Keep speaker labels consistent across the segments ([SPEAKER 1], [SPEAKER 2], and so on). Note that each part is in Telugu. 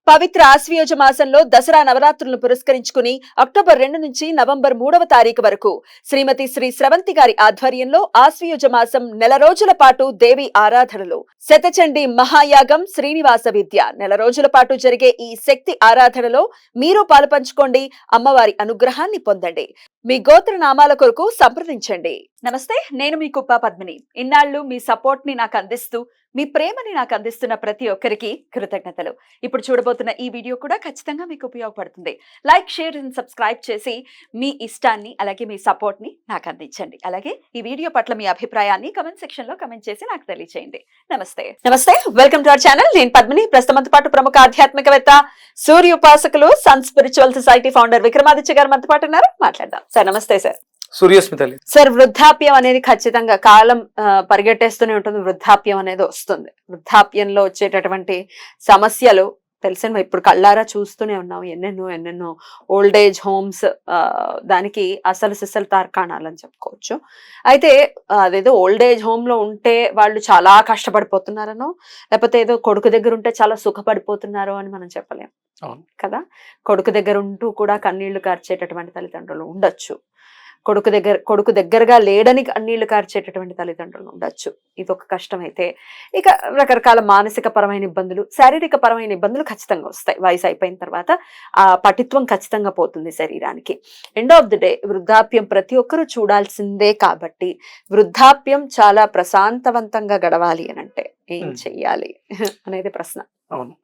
[SPEAKER 1] పవిత్ర ఆశ్వయుజ మాసంలో దసరా నవరాత్రులను పురస్కరించుకుని అక్టోబర్ 2 నుంచి నవంబర్ 3వ తారీఖు వరకు శ్రీమతి శ్రీ స్రవంతి గారి ఆధ్వర్యంలో ఆశ్వయుజ మాసం నెల రోజుల పాటు దేవి ఆరాధనలు శతచండి మహాయాగం శ్రీనివాస విద్య నెల రోజుల పాటు జరిగే ఈ శక్తి ఆరాధనలో మీరు పాలుపంచుకోండి, అమ్మవారి అనుగ్రహాన్ని పొందండి. మీ గోత్ర నామాల కొరకు సంప్రదించండి. నమస్తే, నేను మీ కుప్ప పద్మిని. ఇన్నాళ్ళు మీ సపోర్ట్ ని నాకు అందిస్తూ మీ ప్రేమని నాకు అందిస్తున్న ప్రతి ఒక్కరికి కృతజ్ఞతలు. ఇప్పుడు చూడబోతున్న ఈ వీడియో కూడా ఖచ్చితంగా మీకు ఉపయోగపడుతుంది. లైక్, షేర్ అండ్ సబ్స్క్రైబ్ చేసి మీ ఇష్టాన్ని అలాగే మీ సపోర్ట్ ని నాకు అందించండి. అలాగే ఈ వీడియో పట్ల మీ అభిప్రాయాన్ని కమెంట్ సెక్షన్ లో కమెంట్ చేసి నాకు తెలియజేయండి. నమస్తే, వెల్కమ్ టు అవర్ ఛానల్. నేను పద్మిని. ప్రస్తుతంతో పాటు ప్రముఖ ఆధ్యాత్మికవేత్త, సూర్య ఉపాసకులు, sun spiritual society founder Vikramaditya గారు మనతో పాటు ఉన్నారు. మాట్లాడదాం సార్. నమస్తే సార్.
[SPEAKER 2] సూర్యస్మితలి
[SPEAKER 1] సార్, వృద్ధాప్యం అనేది ఖచ్చితంగా కాలం పరిగెట్టేస్తూనే ఉంటుంది. వృద్ధాప్యం అనేది వస్తుంది. వృద్ధాప్యంలో వచ్చేటటువంటి సమస్యలు తెలిసిన ఇప్పుడు కళ్ళారా చూస్తూనే ఉన్నాం. ఎన్నెన్నో ఓల్డ్ ఏజ్ హోమ్స్ దానికి అసలు సిసలు తార్కాణాలని చెప్పుకోవచ్చు. అయితే అదేదో ఓల్డ్ ఏజ్ హోమ్ లో ఉంటే వాళ్ళు చాలా కష్టపడిపోతున్నారనో, లేకపోతే ఏదో కొడుకు దగ్గర ఉంటే చాలా సుఖపడిపోతున్నారో అని మనం చెప్పలేం కదా. కొడుకు దగ్గర ఉంటూ కూడా కన్నీళ్లు కార్చేటటువంటి తల్లిదండ్రులు ఉండొచ్చు. కొడుకు దగ్గరగా లేడని కన్నీళ్లు కార్చేటటువంటి తల్లిదండ్రులు ఉండొచ్చు. ఇది ఒక కష్టం. అయితే ఇక రకరకాల మానసిక పరమైన ఇబ్బందులు, శారీరక పరమైన ఇబ్బందులు ఖచ్చితంగా వస్తాయి. వయసు అయిపోయిన తర్వాత ఆ పటిత్వం ఖచ్చితంగా పోతుంది శరీరానికి. ఎండ్ ఆఫ్ ది డే వృద్ధాప్యం ప్రతి ఒక్కరూ చూడాల్సిందే. కాబట్టి వృద్ధాప్యం చాలా ప్రశాంతవంతంగా గడవాలి అని అంటే ఏం చెయ్యాలి అనేది ప్రశ్న.
[SPEAKER 2] అవును,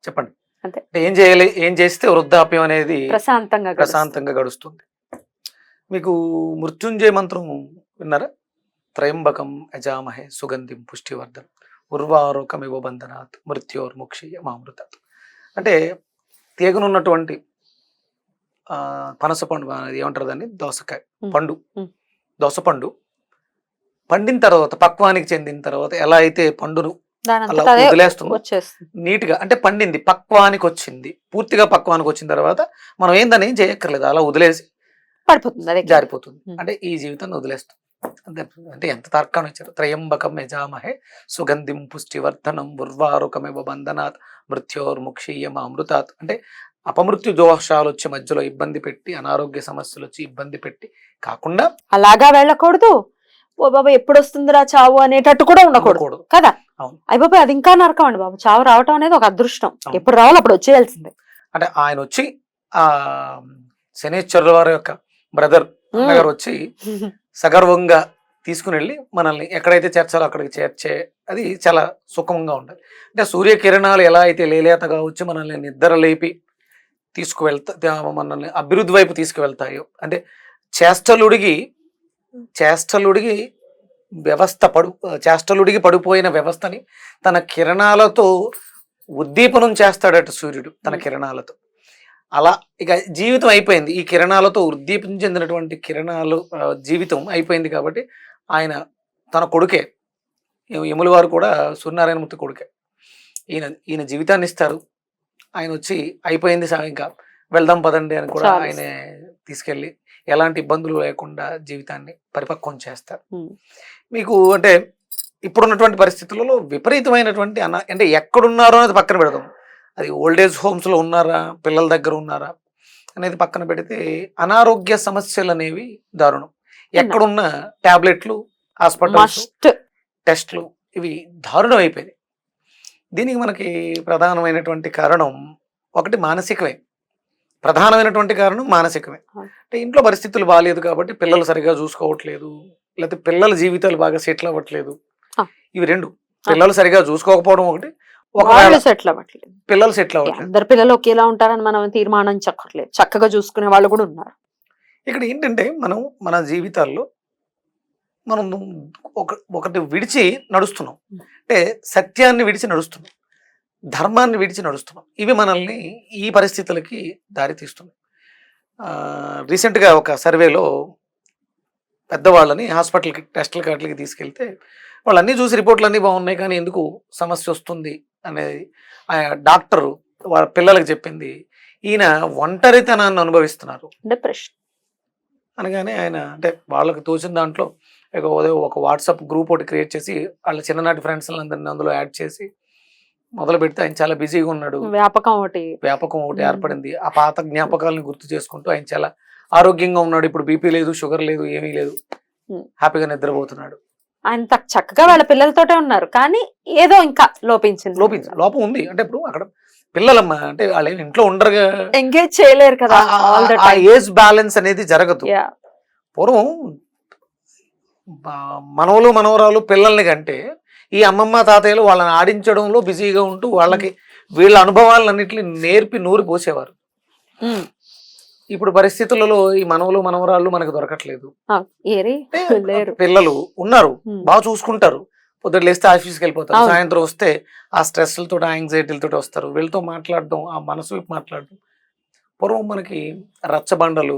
[SPEAKER 2] చెప్పండి.
[SPEAKER 1] అంతే,
[SPEAKER 2] ఏం చేయాలి, ఏం చేస్తే వృద్ధాప్యం అనేది
[SPEAKER 1] ప్రశాంతంగా
[SPEAKER 2] గడుస్తుంది. మీకు మృత్యుంజయ మంత్రం విన్నారా? త్రయంబకం యజామహే సుగంధిం పుష్టివర్ధనం ఉర్వారోకమివ బంధనాత్ మృత్యోర్ముక్షీయ మామృతాత్. అంటే తీగనున్నటువంటి పనస పండు ఏమంటారు దాన్ని, దోసకాయ పండు, దోసపండు పండిన తర్వాత పక్వానికి చెందిన తర్వాత ఎలా అయితే పండును అలా వదిలేస్తుంది నీట్ గా, అంటే పండింది, పక్వానికి వచ్చింది, పూర్తిగా పక్వానికి వచ్చిన తర్వాత మనం ఏందని ఏం చేయక్కర్లేదు, అలా వదిలేసి
[SPEAKER 1] పడిపోతుంది,
[SPEAKER 2] జారిపోతుంది. అంటే ఈ జీవితాన్ని వదిలేస్తుంది. అంటే ఎంత తర్కాన్ని ఇచ్చారు. త్రయంబకం యజామహే సుగంధిం పుష్టివర్ధనం ఉర్వారుకమివ బంధనాత్ మృత్యోర్ముక్షీయ అమృతాత్. అంటే అపమృత్యు దోషాలు వచ్చి మధ్యలో ఇబ్బంది పెట్టి, అనారోగ్య సమస్యలు వచ్చి ఇబ్బంది పెట్టి కాకుండా
[SPEAKER 1] అలాగా వెళ్ళకూడదు. ఓ బాబా ఎప్పుడు వస్తుందిరా చావు అనేటట్టు కూడా ఉండకూడదు కదా. అయ్య బాబా అది ఇంకా నరకం అండి బాబు. చావు రావటం అనేది ఒక అదృష్టం. ఎప్పుడు రావాలి అప్పుడు వచ్చేయాల్సిందే.
[SPEAKER 2] అంటే ఆయన వచ్చి ఆ శనేశ్వరుల వారి యొక్క బ్రదర్ గారు వచ్చి సగర్వంగా తీసుకుని వెళ్ళి మనల్ని ఎక్కడైతే చేర్చాలో అక్కడికి చేర్చే అది చాలా సుఖంగా ఉండాలి. అంటే సూర్యకిరణాలు ఎలా అయితే లేలేతగా వచ్చి మనల్ని నిద్ర లేపి మనల్ని అభివృద్ధి వైపు తీసుకువెళ్తాయో, అంటే చేష్టలుడిగి పడిపోయిన వ్యవస్థని తన కిరణాలతో ఉద్దీపనం చేస్తాడట సూర్యుడు తన కిరణాలతో. అలా ఇక జీవితం అయిపోయింది. ఈ కిరణాలతో ఉద్దీపనం చెందినటువంటి కిరణాలు జీవితం అయిపోయింది. కాబట్టి తన కొడుకే, యముల వారు కూడా సూర్యనారాయణమూర్తి కొడుకే. ఈయన జీవితాన్ని ఇస్తారు. ఆయన వచ్చి అయిపోయింది ఇంకా వెళ్దాం పదండి అని కూడా ఆయన తీసుకెళ్ళి ఎలాంటి ఇబ్బందులు లేకుండా జీవితాన్ని పరిపక్వం చేస్తారు. మీకు అంటే ఇప్పుడున్నటువంటి పరిస్థితులలో విపరీతమైనటువంటి అంటే ఎక్కడున్నారో అనేది పక్కన పెడదాం. అది ఓల్డ్ ఏజ్ హోమ్స్లో ఉన్నారా, పిల్లల దగ్గర ఉన్నారా అనేది పక్కన పెడితే అనారోగ్య సమస్యలు అనేవి దారుణం. ఎక్కడున్న టాబ్లెట్లు, హాస్పిటల్స్, టెస్ట్లు ఇవి దారుణం అయిపోయింది. దీనికి మనకి ప్రధానమైనటువంటి కారణం ఒకటి మానసికమే. ప్రధానమైనటువంటి కారణం మానసికమే. అంటే ఇంట్లో పరిస్థితులు బాగాలేదు కాబట్టి పిల్లలు సరిగా చూసుకోవట్లేదు, లేకపోతే పిల్లల జీవితాలు బాగా సెటిల్ అవ్వట్లేదు. ఇవి రెండు. పిల్లలు సరిగా చూసుకోకపోవడం ఒకటి, పిల్లలు సెటిల్ అవ్వట్లేదు.
[SPEAKER 1] అందరు పిల్లలు ఒకేలా ఉంటారని మనం తీర్మానం చెప్పట్లేదు. చక్కగా చూసుకునే వాళ్ళు కూడా ఉన్నారు.
[SPEAKER 2] ఇక్కడ ఏంటంటే మన జీవితాల్లో మనం ఒకటి విడిచి నడుస్తున్నాం. అంటే సత్యాన్ని విడిచి నడుస్తున్నాం, ధర్మాన్ని విడిచి నడుస్తున్నాం. ఇవి మనల్ని ఈ పరిస్థితులకి దారి తీస్తున్నాయి. రీసెంట్గా ఒక సర్వేలో పెద్దవాళ్ళని హాస్పిటల్కి టెస్టుల కాట్లకి తీసుకెళ్తే వాళ్ళు అన్నీ చూసి రిపోర్ట్లు అన్నీ బాగున్నాయి, కానీ ఎందుకు సమస్య వస్తుంది అనేది డాక్టరు వాళ్ళ పిల్లలకు చెప్పింది, ఈయన ఒంటరితనాన్ని అనుభవిస్తున్నారు,
[SPEAKER 1] డిప్రెషన్
[SPEAKER 2] అనగానే ఆయన అంటే వాళ్ళకి తోచిన దాంట్లో ఒక వాట్సాప్ గ్రూప్ ఒకటి క్రియేట్ చేసి వాళ్ళ చిన్ననాటి ఫ్రెండ్స్ అందరినీ అందులో యాడ్ చేసి మొదలు పెడితే ఆయన చాలా బిజీగా ఉన్నాడు.
[SPEAKER 1] వ్యాపకం ఒకటి
[SPEAKER 2] వ్యాపకం ఒకటి ఏర్పడింది. ఆ పాత జ్ఞాపకాలను గుర్తు చేసుకుంటూ ఆయన చాలా ఆరోగ్యంగా ఉన్నాడు. ఇప్పుడు బీపీ లేదు, షుగర్ లేదు, ఏమీ లేదు, హ్యాపీగా నిద్రపోతున్నాడు.
[SPEAKER 1] ఆయన చక్కగా వాళ్ళ పిల్లలతోటే ఉన్నారు, కానీ ఏదో ఇంకా
[SPEAKER 2] లోపం ఉంది. అంటే ఇప్పుడు అక్కడ పిల్లలమ్మా, అంటే వాళ్ళు ఇంట్లో ఉండరుగా,
[SPEAKER 1] ఎంగేజ్ చేయలేరు కదా,
[SPEAKER 2] ఆ ఏజ్ బ్యాలెన్స్ అనేది జరగదు. పూర్వం మనవలు మనవరాలు పిల్లల్ని కంటే ఈ అమ్మమ్మ తాతయ్యలు వాళ్ళని ఆడించడంలో బిజీగా ఉంటూ వాళ్ళకి వీళ్ళ అనుభవాలన్నింటినీ నేర్పి నూరి పోసేవారు. ఇప్పుడు పరిస్థితులలో ఈ మనవలు మనవరాళ్ళు మనకు దొరకట్లేదు. పిల్లలు ఉన్నారు, బాగా చూసుకుంటారు, పొద్దున్న లేస్తే ఆఫీస్కి వెళ్ళిపోతారు, సాయంత్రం వస్తే ఆ స్ట్రెస్లతో యాంగ్జైటీలతో వస్తారు. వీళ్ళతో మాట్లాడడం, ఆ మనసు వైపు మాట్లాడడం. పూర్వం మనకి రచ్చబండలు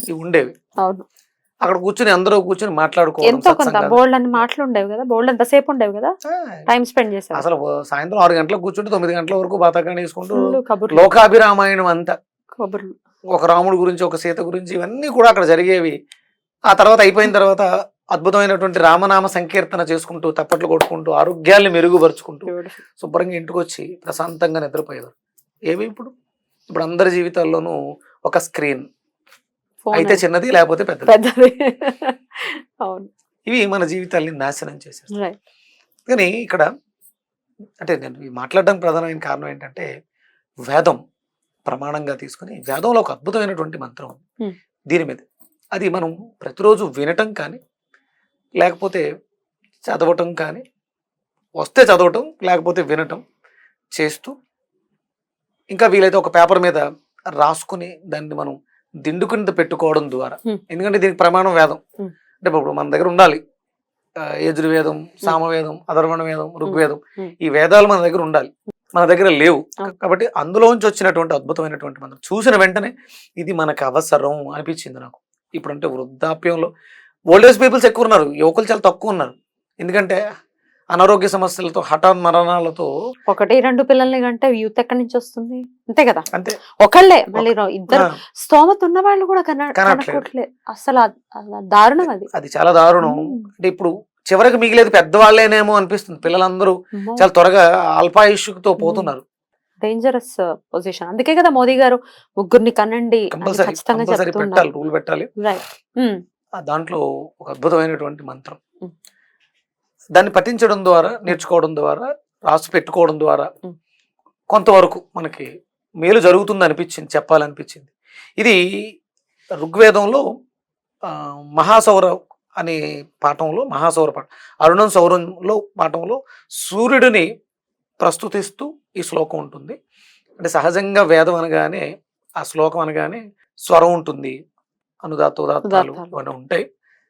[SPEAKER 2] ఇవి ఉండేవి, అక్కడ కూర్చుని అందరూ కూర్చుని మాట్లాడుకోవడం.
[SPEAKER 1] బోల్డ్ అని మాటలు ఉండేవి కదా, బోల్డ్ ఎంతసేపు ఉండేవి కదా, టైం స్పెండ్ చేశారు.
[SPEAKER 2] అసలు సాయంత్రం 6 గంటలకు కూర్చుంటే 9 గంటల వరకు బాతాకాన్ని వేసుకుంటూ లోకాభిరామాయణం అంతా, ఒక రాముడి గురించి, ఒక సీత గురించి, ఇవన్నీ కూడా అక్కడ జరిగేవి. ఆ తర్వాత అయిపోయిన తర్వాత అద్భుతమైనటువంటి రామనామ సంకీర్తన చేసుకుంటూ, తప్పట్లు కొట్టుకుంటూ, ఆరోగ్యాన్ని మెరుగుపరుచుకుంటూ శుభ్రంగా ఇంటికి వచ్చి ప్రశాంతంగా నిద్రపోయేవారు. ఏవి ఇప్పుడు అందరి జీవితాల్లోనూ ఒక స్క్రీన్, అయితే చిన్నది లేకపోతే పెద్దది. ఇవి మన జీవితాల్ని నాశనం చేశారు. కానీ ఇక్కడ అంటే నేను మాట్లాడడానికి ప్రధానమైన కారణం ఏంటంటే, వేదం ప్రమాణంగా తీసుకుని, వేదంలో ఒక అద్భుతమైనటువంటి మంత్రం ఉంది దీని మీద. అది మనం ప్రతిరోజు వినటం కానీ, లేకపోతే చదవటం కానీ, వస్తే చదవటం లేకపోతే వినటం చేస్తూ, ఇంకా వీలైతే ఒక పేపర్ మీద రాసుకుని దాన్ని మనం దిండు కింద పెట్టుకోవడం ద్వారా, ఎందుకంటే దీనికి ప్రమాణం వేదం. అంటే ఇప్పుడు మన దగ్గర ఉండాలి యజుర్వేదం, సామవేదం, అథర్వణ వేదం, ఋగ్వేదం, ఈ వేదాలు మన దగ్గర ఉండాలి. మన దగ్గర లేవు కాబట్టి అందులోంచి వచ్చినటువంటి అద్భుతమైనటువంటి మంత్రం చూసిన వెంటనే ఇది మనకు అవసరం అనిపించింది నాకు. ఇప్పుడు అంటే వృద్ధాప్యంలో ఓల్డేజ్ పీపుల్స్ ఎక్కువ ఉన్నారు, యువకులు చాలా తక్కువ ఉన్నారు. ఎందుకంటే అనారోగ్య సమస్యలతో, హఠాన్ మరణాలతో.
[SPEAKER 1] 1-2 పిల్లల్ని కంటే యూత్ ఎక్కడి నుంచి వస్తుంది? అంతే కదా, అంతే ఒకళ్ళే, మళ్ళీ ఇద్దరు స్తోమత ఉన్న వాళ్ళు కూడా కనట్లేదు. అసలు దారుణం,
[SPEAKER 2] అది చాలా దారుణం. అంటే ఇప్పుడు చివరికి మిగిలేదు పెద్దవాళ్ళేనేమో అనిపిస్తుంది. పిల్లలందరూ చాలా త్వరగా అల్పాయుష్తో పోతున్నారు.
[SPEAKER 1] Dangerous position. అందుకే కదా మోదీ గారు 3 కనండి
[SPEAKER 2] పెట్టాలి, రూల్ పెట్టాలి. దాంట్లో ఒక అద్భుతమైనటువంటి మంత్రం, దాన్ని పఠించడం ద్వారా, నేర్చుకోవడం ద్వారా, రాసి పెట్టుకోవడం ద్వారా కొంతవరకు మనకి మేలు జరుగుతుంది అనిపించింది, చెప్పాలనిపించింది. ఇది ఋగ్వేదంలో మహాసౌర అనే పాఠంలో, మహాసౌర పాఠం, అరుణం సౌరంలో పాఠంలో సూర్యుడిని ప్రస్తుతిస్తూ ఈ శ్లోకం ఉంటుంది. అంటే సహజంగా వేదం అనగానే, ఆ శ్లోకం అనగానే స్వరం ఉంటుంది, అనుదాత్త ఉదాత్తాలు ఇవన్నీ ఉంటాయి.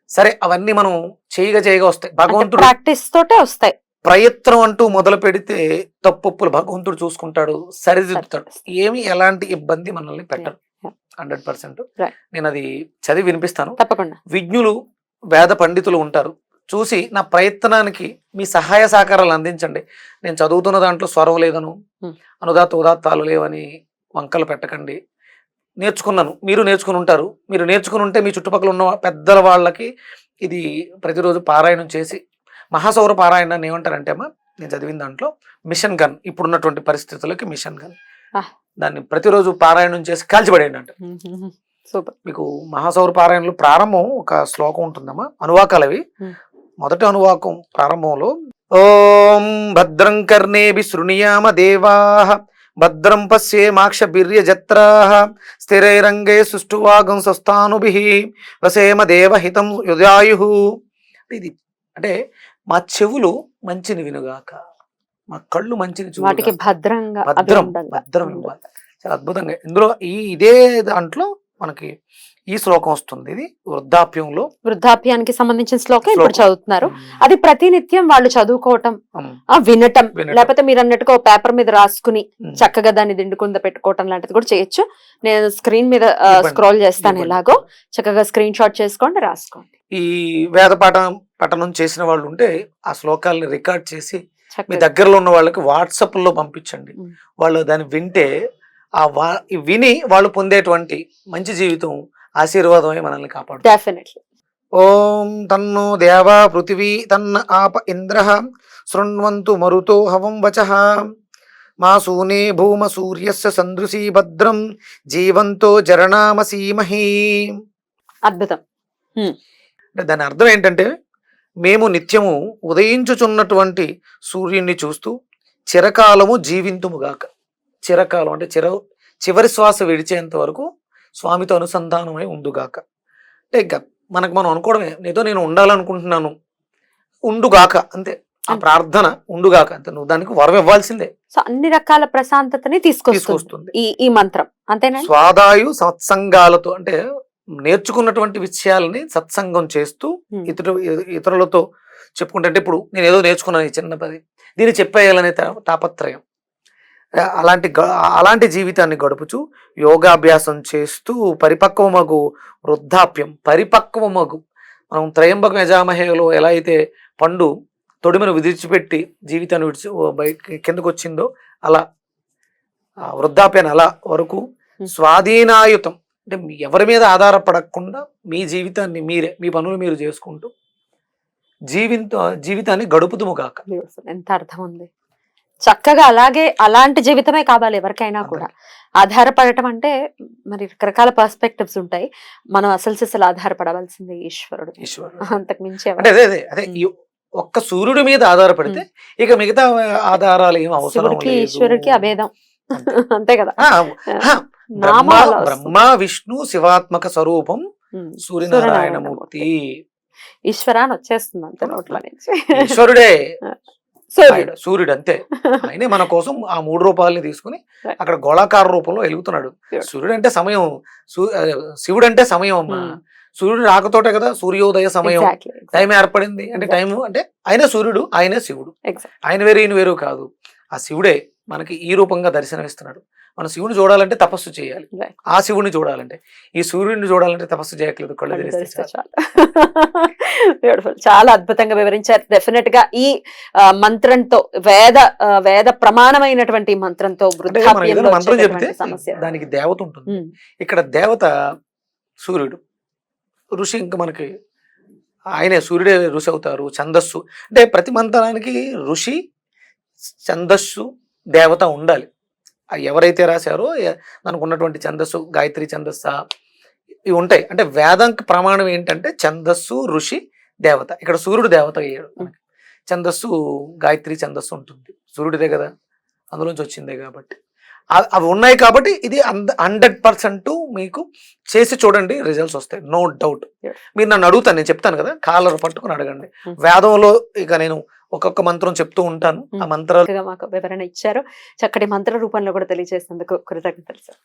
[SPEAKER 2] సరే, అవన్నీ మనం చేయగా వస్తాయి, భగవంతుడు
[SPEAKER 1] ప్రాక్టీస్ తోటే వస్తాయి.
[SPEAKER 2] ప్రయత్నం అంటూ మొదలు పెడితే తప్పులు భగవంతుడు చూసుకుంటాడు, సరిదిద్దుతాడు. ఏమి ఎలాంటి ఇబ్బంది మనల్ని పెట్టరు. 100%. నేను అది చదివి వినిపిస్తాను.
[SPEAKER 1] తప్పకుండా.
[SPEAKER 2] విజ్ఞులు, వేద పండితులు ఉంటారు, చూసి నా ప్రయత్నానికి మీ సహాయ సహకారాలు అందించండి. నేను చదువుతున్న దాంట్లో స్వరం లేదను, అనుదాత్త ఉదాత్తాలు లేవని వంకలు పెట్టకండి. నేర్చుకున్నాను, మీరు నేర్చుకుని ఉంటారు. మీరు నేర్చుకుని ఉంటే మీ చుట్టుపక్కల ఉన్న పెద్దల వాళ్ళకి ఇది ప్రతిరోజు పారాయణం చేసి, మహాసౌర పారాయణాన్ని ఏమంటారంటే అమ్మా, నేను చదివిన దాంట్లో మిషన్ గన్, ఇప్పుడున్నటువంటి పరిస్థితులకి మిషన్ గన్, దాన్ని ప్రతిరోజు పారాయణం చేసి కాల్చిపడేయండి అంటే. మీకు మహాసౌర పారాయణలో ప్రారంభం ఒక శ్లోకం ఉంటుందమ్మా, అనువాకాలు అవి. మొదటి అనువాకం ప్రారంభంలో, ఓం భద్రం కర్ణేభి శృణుయామ దేవాః, భద్రం పశ్యేమాక్షభిర్యజత్రాః, స్థిరైరంగే సుష్ఠువాగం స్వస్థానుభిః, వసేమ దేవహితం యుధాయుః. ఇది అంటే మా చెవులు మంచిని వినుగాక, మా కళ్ళు మంచిని చూడాలి, భద్రం ఇవ్వాలి. చాలా అద్భుతంగా ఇందులో ఇదే దాంట్లో మనకి ఈ శ్లోకం వస్తుంది. ఇది వృద్ధాప్యానికి సంబంధించిన శ్లోకం ఇప్పుడు చదువుతున్నారు. అది ప్రతినిత్యం వాళ్ళు చదువుకోవటం, వినటం, లేకపోతే మీరు అన్నట్టుగా పేపర్ మీద రాసుకుని చక్కగా దాన్ని దిండుకుంద పెట్టుకోవటం లాంటిది కూడా చేయొచ్చు. నేను స్క్రీన్ మీద స్క్రోల్ చేస్తాను, ఎలాగో చక్కగా స్క్రీన్ షాట్ చేసుకోండి, రాసుకోండి. ఈ వేద పఠనం చేసిన వాళ్ళు ఉంటే ఆ శ్లోకాలని రికార్డ్ చేసి మీ దగ్గరలో ఉన్న వాళ్ళకి వాట్సాప్ లో పంపించండి. వాళ్ళు దాన్ని వింటే విని వాళ్ళు పొందేటువంటి మంచి జీవితం, ఆశీర్వాదమే మనల్ని కాపాడు.
[SPEAKER 1] డెఫినెట్లీ.
[SPEAKER 2] ఓం తన్నో దేవా పృథివీ తన్న ఆప ఇంద్రః శృణ్వంతు మరుతో హవం వచః. మా సూనే భూమ సూర్యస్య సందృశీ భద్రం జీవంతో జరణామసీమహి.
[SPEAKER 1] అద్భుతం.
[SPEAKER 2] అంటే దాని అర్థం ఏంటంటే, మేము నిత్యము ఉదయించుచున్నటువంటి సూర్యుడిని చూస్తూ చిరకాలము జీవింతుముగాక. చిరకాలం అంటే చివరి శ్వాస విడిచేంత వరకు స్వామితో అనుసంధానమై ఉండుగాక. అంటే ఇంకా మనకు మనం అనుకోవడమే, నీతో నేను ఉండాలనుకుంటున్నాను, ఉండుగాక అంతే. ఆ ప్రార్థన ఉండుగాక అంతే. నువ్వు దానికి వరం ఇవ్వాల్సిందే.
[SPEAKER 1] సో అన్ని రకాల ప్రశాంతతని తీసుకొస్తుంది ఈ మంత్రం, అంతేనా?
[SPEAKER 2] స్వాదాయు సత్సంగాలతో, అంటే నేర్చుకున్నటువంటి విషయాలని సత్సంగం చేస్తూ ఇతరులతో చెప్పుకుంటే, అంటే ఇప్పుడు నేను ఏదో నేర్చుకున్నాను ఈ చిన్న పది, దీన్ని చెప్పేయాలనే తాపత్రయం, అలాంటి జీవితాన్ని గడుపుచు యోగాభ్యాసం చేస్తూ పరిపక్వమగు వృద్ధాప్యం, పరిపక్వమగు, మనం త్రయంబక యజామహేలో ఎలా అయితే పండు తొడిమను విడిచిపెట్టి జీవితాన్ని కిందకు వచ్చిందో, అలా వృద్ధాప్యాన్ని అలా వరకు స్వాధీనాయుతం, అంటే ఎవరి మీద ఆధారపడకుండా మీ జీవితాన్ని మీరే, మీ పనులు మీరు చేసుకుంటూ జీవితాన్ని గడుపుతుముగాక.
[SPEAKER 1] ఎంత అర్థం ఉంది. చక్కగా అలాంటి జీవితమే కావాలి ఎవరికైనా కూడా. ఆధారపడటం అంటే మరి రకరకాల పర్స్పెక్టివ్స్ ఉంటాయి. మనం అసలు ఆధారపడవలసింది ఈశ్వరుడు, అంతకు మించి
[SPEAKER 2] అదే ఒక్క సూర్యుడి మీద ఆధారపడితే ఇక మిగతా ఆధారాలు ఏం అవసరం లేదు.
[SPEAKER 1] ఈశ్వరుడికి అభేదం అంతే కదా.
[SPEAKER 2] బ్రహ్మ విష్ణు శివాత్మక స్వరూపం సూర్యనారాయణమూర్తి.
[SPEAKER 1] ఈశ్వర అని వచ్చేస్తుంది అంతే నోట్ల నుంచి.
[SPEAKER 2] ఈశ్వరుడే సూర్యుడు అంతే. ఆయనే మన కోసం ఆ 3 రూపాయలని తీసుకుని అక్కడ గోళాకార రూపంలో వెలుగుతున్నాడు. సూర్యుడు అంటే సమయం, శివుడు అంటే సమయం అమ్మా. సూర్యుడు రాకతోటే కదా సూర్యోదయ సమయం, టైం ఏర్పడింది. అంటే టైం అంటే ఆయనే సూర్యుడు, ఆయనే శివుడు. ఆయన వేరు ఈయన వేరు కాదు. ఆ శివుడే మనకి ఈ రూపంగా దర్శనమిస్తున్నాడు. మనం శివుని చూడాలంటే తపస్సు చేయాలి, ఆ శివుని చూడాలంటే. ఈ సూర్యుడిని చూడాలంటే తపస్సు చేయట్లేదు, కళ్ళు తెరిస్తే చాలు.
[SPEAKER 1] బ్యూటిఫుల్, చాలా అద్భుతంగా వివరించారు. డెఫినెట్ గా ఈ మంత్రంతో, వేద ప్రమాణమైనటువంటి మంత్రంతో
[SPEAKER 2] మంత్రం చెప్తే దానికి దేవత ఉంటుంది. ఇక్కడ దేవత సూర్యుడు, ఋషి ఇంకా మనకి ఆయనే మనకి ఋషి అవుతారు. ఛందస్సు అంటే ప్రతి మంత్రానికి ఋషి, ఛందస్సు, దేవత ఉండాలి. ఎవరైతే రాశారో మనకు ఉన్నటువంటి ఛందస్సు, గాయత్రి ఛందస్స ఇవి ఉంటాయి. అంటే వేదంకి ప్రమాణం ఏంటంటే ఛందస్సు, ఋషి, దేవత. ఇక్కడ సూర్యుడు దేవత అయ్యాడు. ఛందస్సు, గాయత్రి ఛందస్సు ఉంటుంది, సూర్యుడిదే కదా, అందులోంచి వచ్చిందే కాబట్టి అవి ఉన్నాయి. కాబట్టి ఇది 100% మీకు చేసి చూడండి, రిజల్ట్స్ వస్తాయి, నో డౌట్. మీరు నన్ను అడుగుతాను, నేను చెప్తాను కదా, కాలర్ పట్టుకుని అడగండి. వేదంలో ఇక నేను ఒక్కొక్క మంత్రం చెప్తూ ఉంటాను. ఆ మంత్రాలు
[SPEAKER 1] మాకు వివరణ ఇచ్చారు. చక్కటి మంత్ర రూపంలో కూడా తెలియజేసినందుకు కృతజ్ఞతలు సార్.